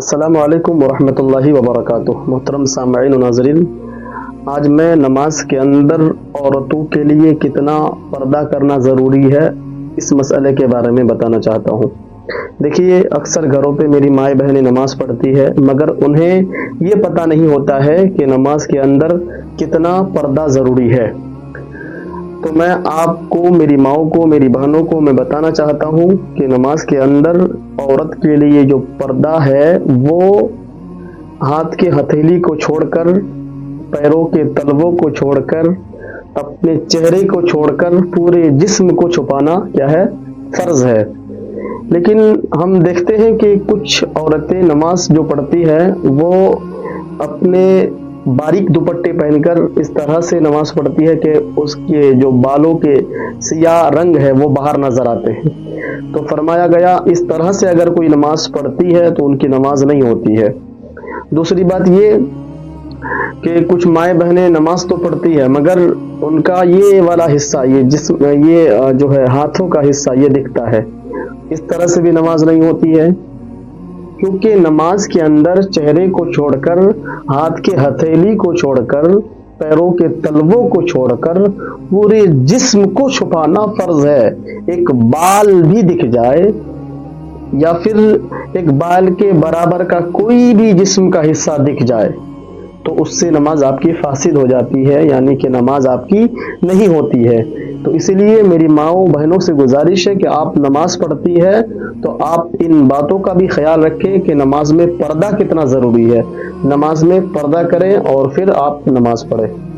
السلام علیکم ورحمۃ اللہ وبرکاتہ۔ محترم سامعین و ناظرین، آج میں نماز کے اندر عورتوں کے لیے کتنا پردہ کرنا ضروری ہے اس مسئلے کے بارے میں بتانا چاہتا ہوں۔ دیکھیے، اکثر گھروں پہ میری مائیں بہنیں نماز پڑھتی ہے مگر انہیں یہ پتہ نہیں ہوتا ہے کہ نماز کے اندر کتنا پردہ ضروری ہے۔ تو میں آپ کو، میری ماؤں کو، میری بہنوں کو میں بتانا چاہتا ہوں کہ نماز کے اندر عورت کے لیے جو پردہ ہے وہ ہاتھ کے ہتھیلی کو چھوڑ کر، پیروں کے تلووں کو چھوڑ کر، اپنے چہرے کو چھوڑ کر پورے جسم کو چھپانا کیا ہے؟ فرض ہے۔ لیکن ہم دیکھتے ہیں کہ کچھ عورتیں نماز جو پڑھتی ہیں وہ اپنے باریک دوپٹے پہن کر اس طرح سے نماز پڑھتی ہے کہ اس کے جو بالوں کے سیاہ رنگ ہے وہ باہر نظر آتے ہیں۔ تو فرمایا گیا اس طرح سے اگر کوئی نماز پڑھتی ہے تو ان کی نماز نہیں ہوتی ہے۔ دوسری بات یہ کہ کچھ مائیں بہنیں نماز تو پڑھتی ہے مگر ان کا یہ والا حصہ، یہ جو ہے ہاتھوں کا حصہ یہ دکھتا ہے، اس طرح سے بھی نماز نہیں ہوتی ہے، کیونکہ نماز کے اندر چہرے کو چھوڑ کر، ہاتھ کے ہتھیلی کو چھوڑ کر، پیروں کے تلووں کو چھوڑ کر پورے جسم کو چھپانا فرض ہے۔ ایک بال بھی دکھ جائے یا پھر ایک بال کے برابر کا کوئی بھی جسم کا حصہ دکھ جائے تو اس سے نماز آپ کی فاسد ہو جاتی ہے، یعنی کہ نماز آپ کی نہیں ہوتی ہے۔ تو اسی لیے میری ماؤں بہنوں سے گزارش ہے کہ آپ نماز پڑھتی ہے تو آپ ان باتوں کا بھی خیال رکھیں کہ نماز میں پردہ کتنا ضروری ہے۔ نماز میں پردہ کریں اور پھر آپ نماز پڑھیں۔